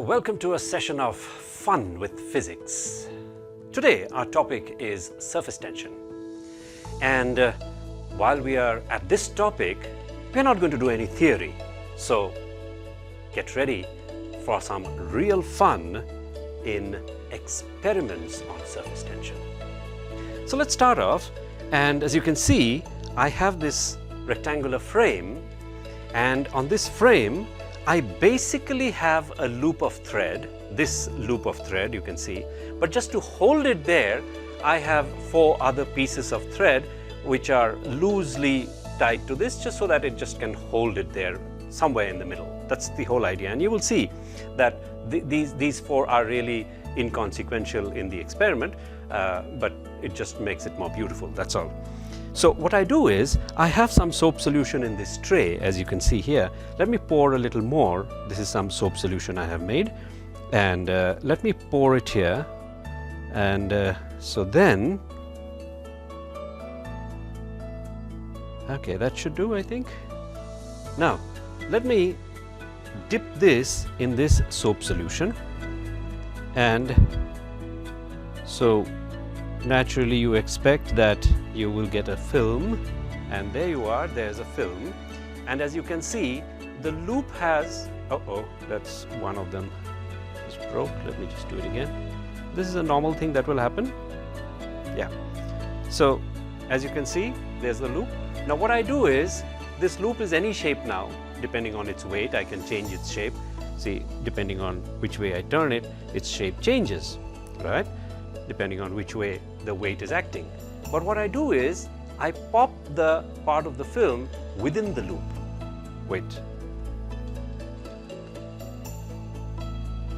Welcome to a session of fun with physics. Today our topic is surface tension, and while we are at this topic, we are not going to do any theory, so get ready for some real fun in experiments on surface tension. So let's start off, and as you can see, I have this rectangular frame, and on this frame I basically have a loop of thread, this loop of thread you can see, but just to hold it there I have 4 other pieces of thread which are loosely tied to this, just so that it just can hold it there somewhere in the middle. That's the whole idea, and you will see that these 4 are really inconsequential in the experiment, but it just makes it more beautiful, that's all. So what I do is, I have some soap solution in this tray, as you can see here. Let me pour a little more. This is some soap solution I have made, and let me pour it here, and so then, okay, that should do, I think. Now let me dip this in this soap solution, and so naturally you expect that you will get a film, and there you are, there's a film, and as you can see the loop has, that's one of them just broke. Let me just do it again. This is a normal thing that will happen. Yeah, so as you can see, there's the loop. Now what I do is, this loop is any shape now, depending on its weight. I can change its shape. See, depending on which way I turn it, its shape changes, right? Depending on which way the weight is acting. But what I do is, I pop the part of the film within the loop. Wait.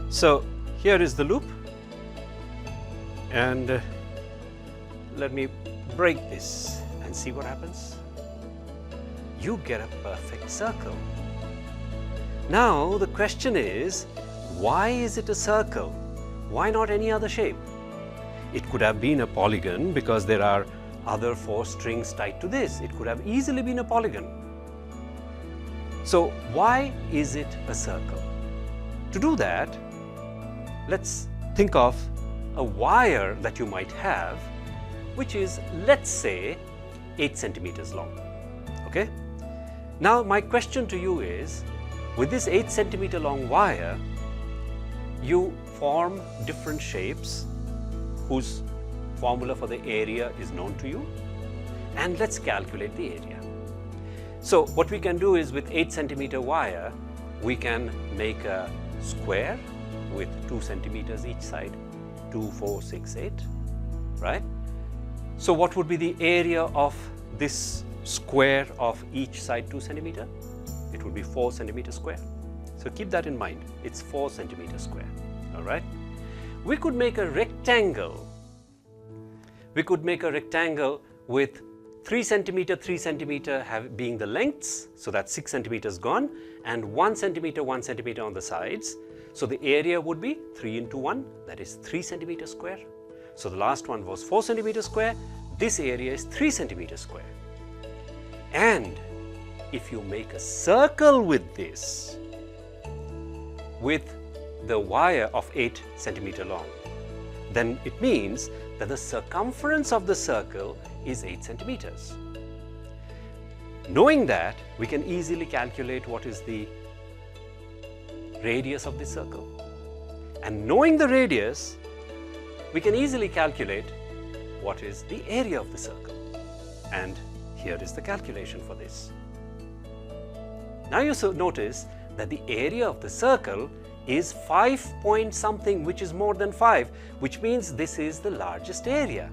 So here is the loop, and let me break this and see what happens. You get a perfect circle. Now the question is, why is it a circle? Why not any other shape? It could have been a polygon because there are other 4 strings tied to this. It could have easily been a polygon. So why is it a circle? To do that, let's think of a wire that you might have, which is, let's say, 8 centimeters long. Okay? Now my question to you is, with this 8 centimeter long wire, you form different shapes whose formula for the area is known to you, and let's calculate the area. So what we can do is, with 8 centimeter wire, we can make a square with 2 centimeters each side, 2, 4, 6, 8, right? So what would be the area of this square of each side 2 centimeter? It would be 4 centimeter square. So keep that in mind, it's 4 centimeter square, all right? We could make a rectangle. We could make a rectangle with 3 centimeter, 3 centimeter being the lengths, so that's 6 centimeters gone, and 1 centimeter, 1 centimeter on the sides. So the area would be 3 into 1, that is 3 centimeter square. So the last one was 4 centimeter square. This area is 3 centimeter square. And if you make a circle with this, with the wire of 8 centimeter long, then it means that the circumference of the circle is 8 centimeters. Knowing that, we can easily calculate what is the radius of this circle. And knowing the radius, we can easily calculate what is the area of the circle. And here is the calculation for this. Now you notice that the area of the circle is 5 point something, which is more than 5, which means this is the largest area.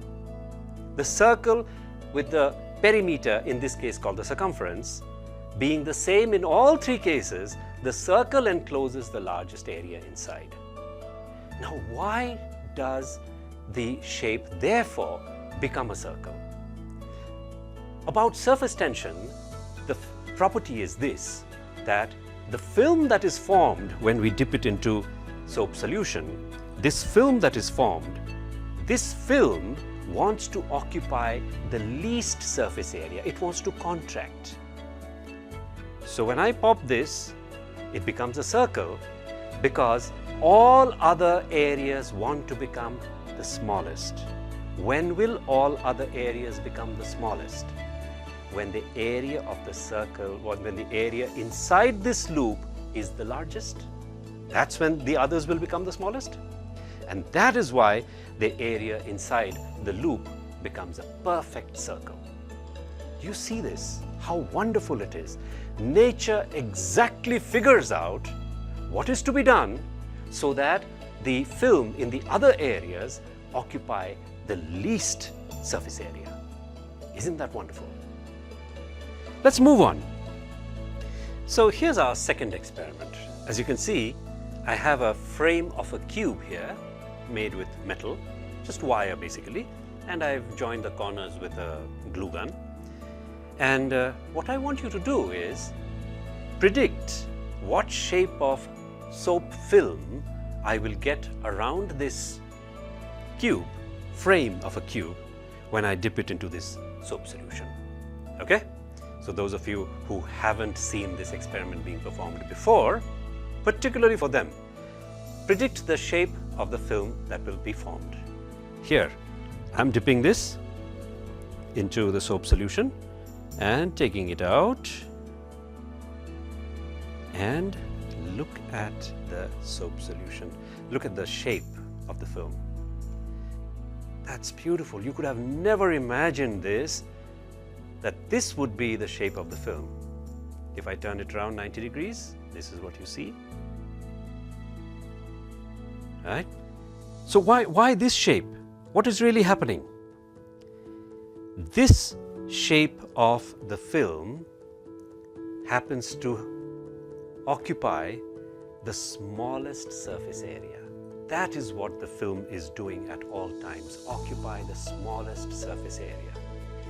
The circle with the perimeter, in this case called the circumference, being the same in all 3 cases, the circle encloses the largest area inside. Now why does the shape therefore become a circle? About surface tension, the property is this, that the film that is formed when we dip it into soap solution, this film that is formed, this film wants to occupy the least surface area. It wants to contract. So when I pop this, it becomes a circle, because all other areas want to become the smallest. When will all other areas become the smallest? When the area of the circle, or when the area inside this loop is the largest. That's when the others will become the smallest. And that is why the area inside the loop becomes a perfect circle. Do you see this? How wonderful it is. Nature exactly figures out what is to be done so that the film in the other areas occupy the least surface area. Isn't that wonderful? Let's move on. So here's our second experiment. As you can see, I have a frame of a cube here made with metal, just wire basically, and I've joined the corners with a glue gun. And what I want you to do is predict what shape of soap film I will get around this cube, frame of a cube, when I dip it into this soap solution. Okay? So those of you who haven't seen this experiment being performed before, particularly for them, predict the shape of the film that will be formed. Here, I'm dipping this into the soap solution and taking it out, and look at the soap solution. Look at the shape of the film. That's beautiful. You could have never imagined this, that this would be the shape of the film. If I turn it around 90 degrees, this is what you see. Right? So why this shape? What is really happening? This shape of the film happens to occupy the smallest surface area. That is what the film is doing at all times, occupy the smallest surface area.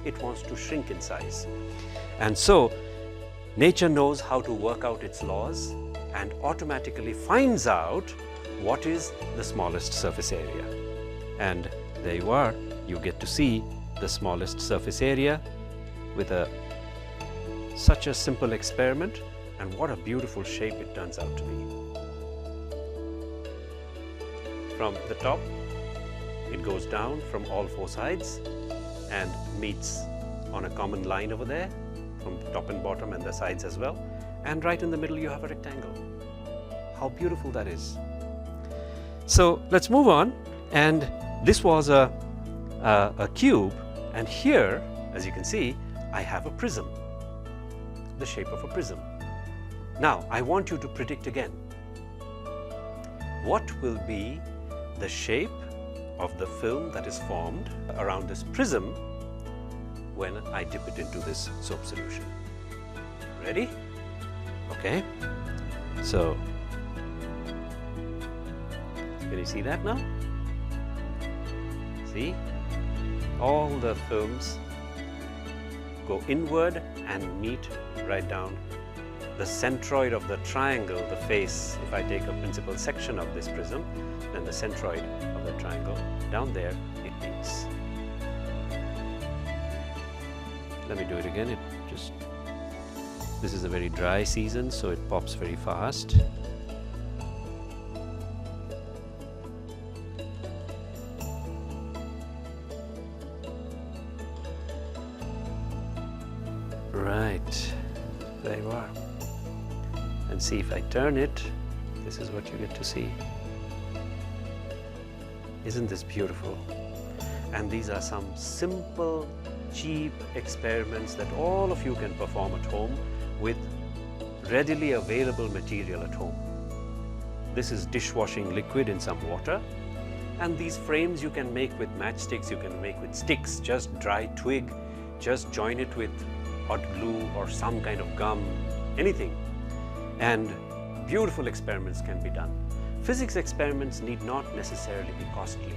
It wants to shrink in size. And so nature knows how to work out its laws and automatically finds out what is the smallest surface area. And there you are, you get to see the smallest surface area with such a simple experiment, and what a beautiful shape it turns out to be. From the top, it goes down from all four sides and meets on a common line over there, from top and bottom and the sides as well. And right in the middle you have a rectangle. How beautiful that is. So let's move on. And this was a cube, and here, as you can see, I have a prism, the shape of a prism. Now I want you to predict again. What will be the shape of the film that is formed around this prism when I dip it into this soap solution? Ready? Okay. So, can you see that now? See? All the films go inward and meet right down the centroid of the triangle, the face. If I take a principal section of this prism, then the centroid of the triangle, down there it meets. Let me do it again. This is a very dry season, so it pops very fast. Right, there you are. And see, if I turn it, this is what you get to see. Isn't this beautiful? And these are some simple, cheap experiments that all of you can perform at home with readily available material at home. This is dishwashing liquid in some water, and these frames you can make with matchsticks, you can make with sticks, just dry twig, just join it with hot glue or some kind of gum, anything. And beautiful experiments can be done. Physics experiments need not necessarily be costly.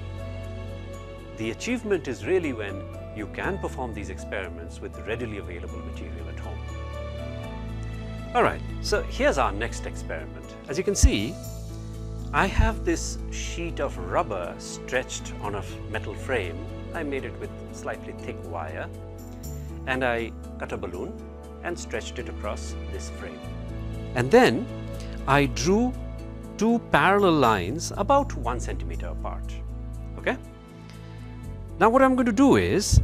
The achievement is really when you can perform these experiments with readily available material at home. All right, so here's our next experiment. As you can see, I have this sheet of rubber stretched on a metal frame. I made it with slightly thick wire, and I cut a balloon and stretched it across this frame. And then I drew two parallel lines about 1 centimeter apart. Okay? Now what I'm going to do is,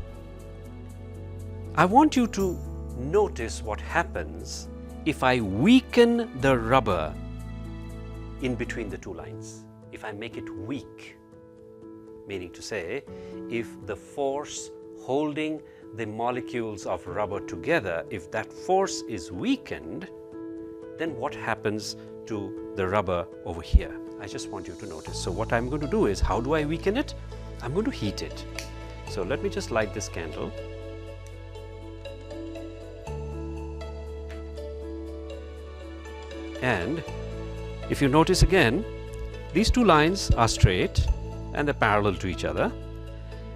I want you to notice what happens if I weaken the rubber in between the two lines. If I make it weak, meaning to say, if the force holding the molecules of rubber together, if that force is weakened, then what happens to the rubber over here? I just want you to notice. So what I'm going to do is, how do I weaken it? I'm going to heat it. So let me just light this candle. And if you notice again, these two lines are straight and they're parallel to each other,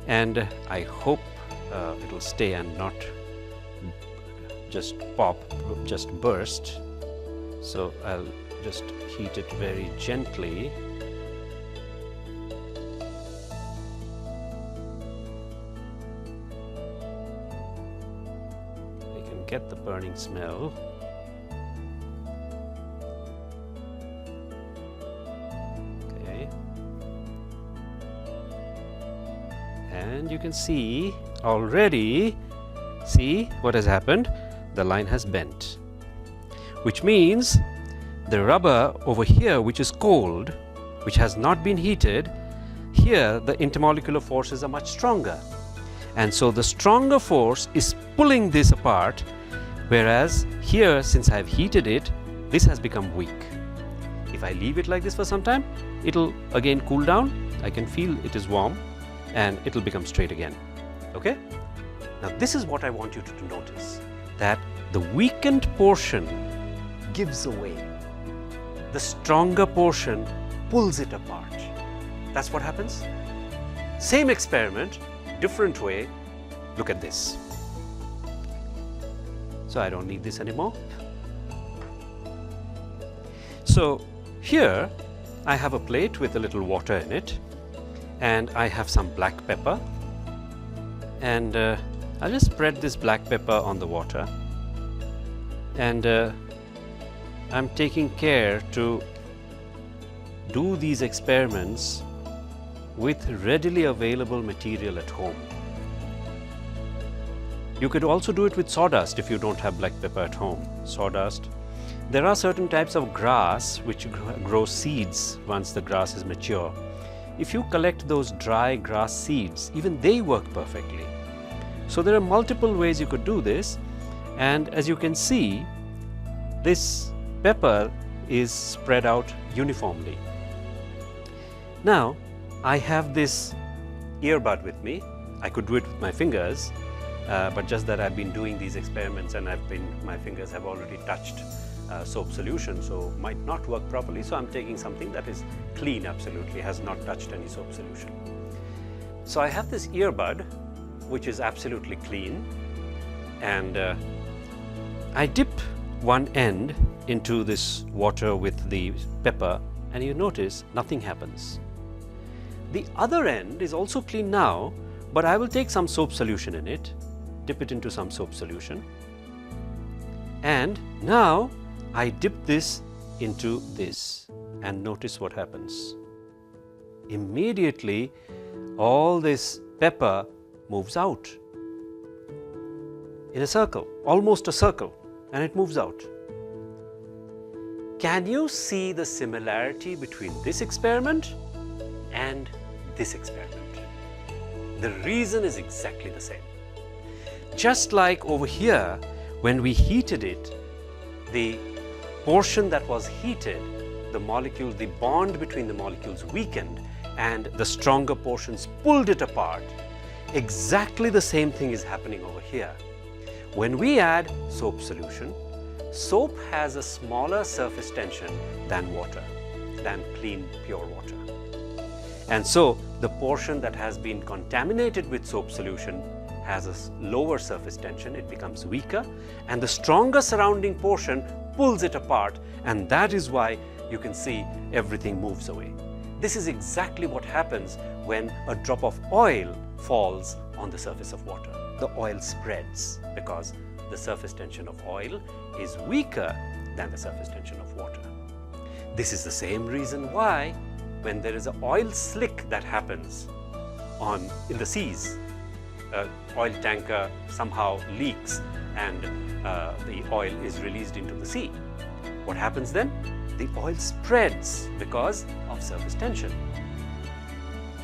and I hope it'll stay and not just pop, just burst. So I'll just heat it very gently. You can get the burning smell. And you can see already, see what has happened? The line has bent, which means the rubber over here, which is cold, which has not been heated, here the intermolecular forces are much stronger, and so the stronger force is pulling this apart, whereas here, since I've heated it, this has become weak. If I leave it like this for some time, it'll again cool down. I can feel it is warm, and it'll become straight again. Okay? Now this is what I want you to notice, that the weakened portion gives away. The stronger portion pulls it apart. That's what happens. Same experiment, different way. Look at this. So I don't need this anymore. So here I have a plate with a little water in it, and I have some black pepper, and I'll just spread this black pepper on the water, and I'm taking care to do these experiments with readily available material at home. You could also do it with sawdust if you don't have black pepper at home. Sawdust. There are certain types of grass which grow seeds once the grass is mature. If you collect those dry grass seeds, even they work perfectly. So there are multiple ways you could do this, and as you can see, this pepper is spread out uniformly. Now I have this earbud with me. I could do it with my fingers, but just that I've been doing these experiments and my fingers have already touched soap solution, so might not work properly. So I'm taking something that is clean, absolutely has not touched any soap solution. So I have this earbud which is absolutely clean, and I dip one end into this water with the pepper, and you notice nothing happens. The other end is also clean now, but I will take some soap solution in it, dip it into some soap solution, and now I dip this into this, and notice what happens. Immediately all this pepper moves out in a circle, almost a circle, and it moves out. Can you see the similarity between this experiment and this experiment? The reason is exactly the same. Just like over here, when we heated it, the portion that was heated, the molecule, the bond between the molecules weakened, and the stronger portions pulled it apart. Exactly the same thing is happening over here. When we add soap solution, soap has a smaller surface tension than water, than clean, pure water. And so the portion that has been contaminated with soap solution has a lower surface tension, it becomes weaker, and the stronger surrounding portion pulls it apart, and that is why you can see everything moves away. This is exactly what happens when a drop of oil falls on the surface of water. The oil spreads because the surface tension of oil is weaker than the surface tension of water. This is the same reason why when there is an oil slick that happens in the seas, oil tanker somehow leaks and the oil is released into the sea. What happens then? The oil spreads because of surface tension.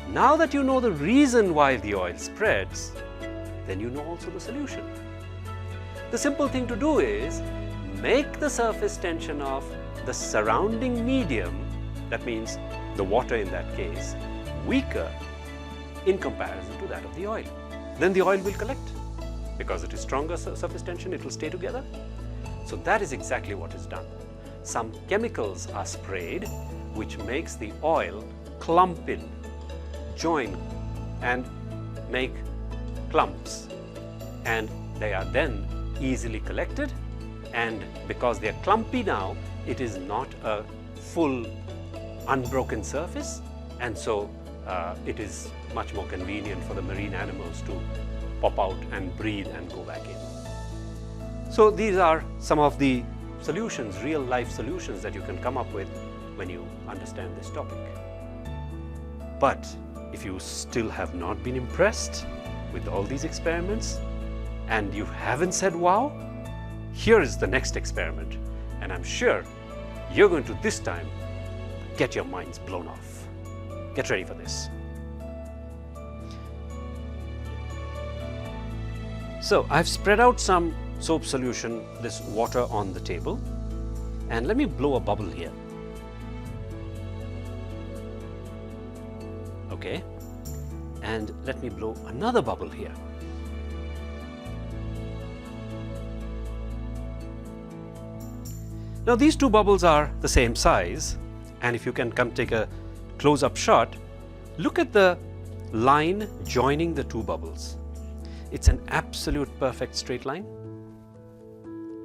Now that you know the reason why the oil spreads, then you know also the solution. The simple thing to do is make the surface tension of the surrounding medium, that means the water in that case, weaker in comparison to that of the oil. Then the oil will collect. Because it is stronger surface tension, it will stay together. So that is exactly what is done. Some chemicals are sprayed which makes the oil clump in, join and make clumps, and they are then easily collected, and because they are clumpy now, it is not a full unbroken surface, and so it is much more convenient for the marine animals to pop out and breathe and go back in. So these are some of the solutions, real life solutions that you can come up with when you understand this topic. But if you still have not been impressed with all these experiments and you haven't said wow, here is the next experiment, and I'm sure you're going to this time get your minds blown off. Get ready for this. So I've spread out some soap solution, this water, on the table, and let me blow a bubble here. Okay, and let me blow another bubble here. Now these two bubbles are the same size, and if you can come take a close-up shot, look at the line joining the two bubbles. It's an absolute perfect straight line,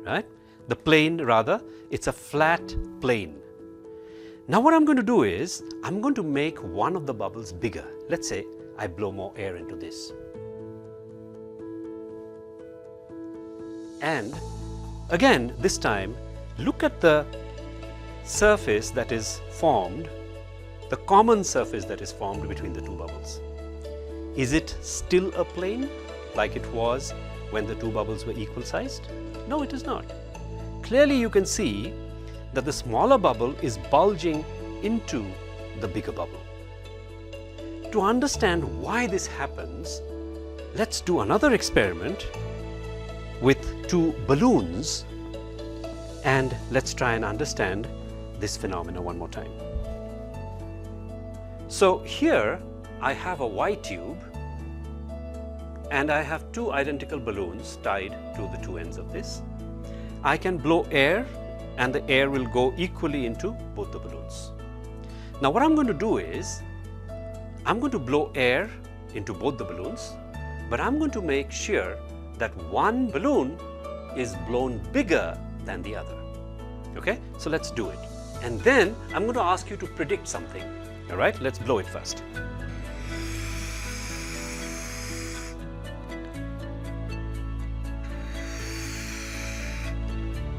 right? The plane, rather, it's a flat plane. Now what I'm going to do is, I'm going to make one of the bubbles bigger. Let's say I blow more air into this. And again, this time, look at the surface that is formed, the common surface that is formed between the two bubbles. Is it still a plane like it was when the two bubbles were equal sized? No, it is not. Clearly you can see that the smaller bubble is bulging into the bigger bubble. To understand why this happens, let's do another experiment with two balloons, and let's try and understand this phenomena one more time. So here I have a Y tube, and I have two identical balloons tied to the two ends of this. I can blow air, and the air will go equally into both the balloons. Now what I'm going to do is, I'm going to blow air into both the balloons, but I'm going to make sure that one balloon is blown bigger than the other. Okay, so let's do it. And then I'm going to ask you to predict something. All right, let's blow it first.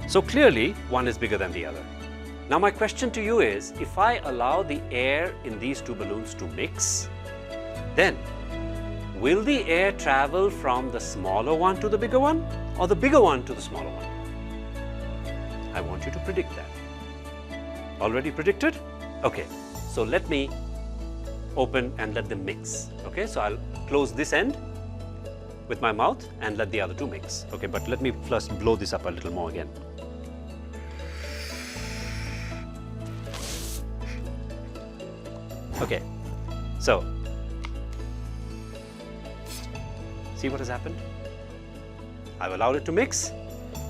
So clearly, one is bigger than the other. Now my question to you is, if I allow the air in these two balloons to mix, then will the air travel from the smaller one to the bigger one, or the bigger one to the smaller one? I want you to predict that. Already predicted? Okay, so let me open and let them mix. Okay, so I'll close this end with my mouth and let the other two mix. Okay, but let me first blow this up a little more again. Okay, so see what has happened? I've allowed it to mix,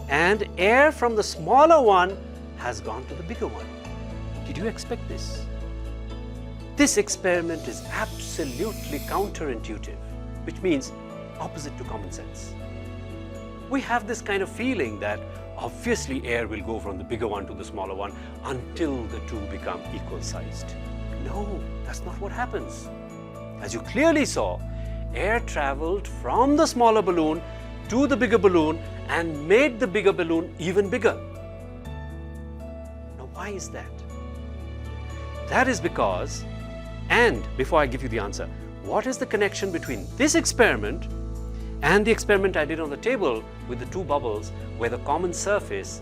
and air from the smaller one has gone to the bigger one. Did you expect this? This experiment is absolutely counterintuitive, which means opposite to common sense. We have this kind of feeling that obviously air will go from the bigger one to the smaller one until the two become equal sized. No, that's not what happens. As you clearly saw, air traveled from the smaller balloon to the bigger balloon and made the bigger balloon even bigger. Now, why is that? That is because, and before I give you the answer, what is the connection between this experiment and the experiment I did on the table with the two bubbles where the common surface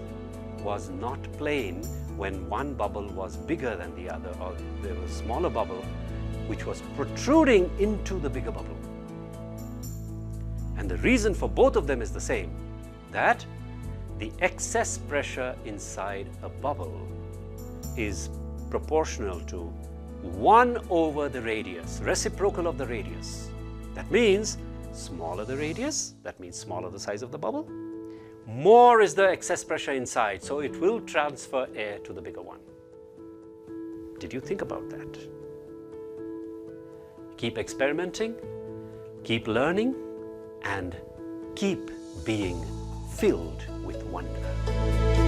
was not plane when one bubble was bigger than the other, or there was a smaller bubble which was protruding into the bigger bubble? And the reason for both of them is the same, that the excess pressure inside a bubble is proportional to 1 over the radius, reciprocal of the radius. That means smaller the radius, that means smaller the size of the bubble, more is the excess pressure inside, so it will transfer air to the bigger one. Did you think about that? Keep experimenting, keep learning, and keep being filled with wonder.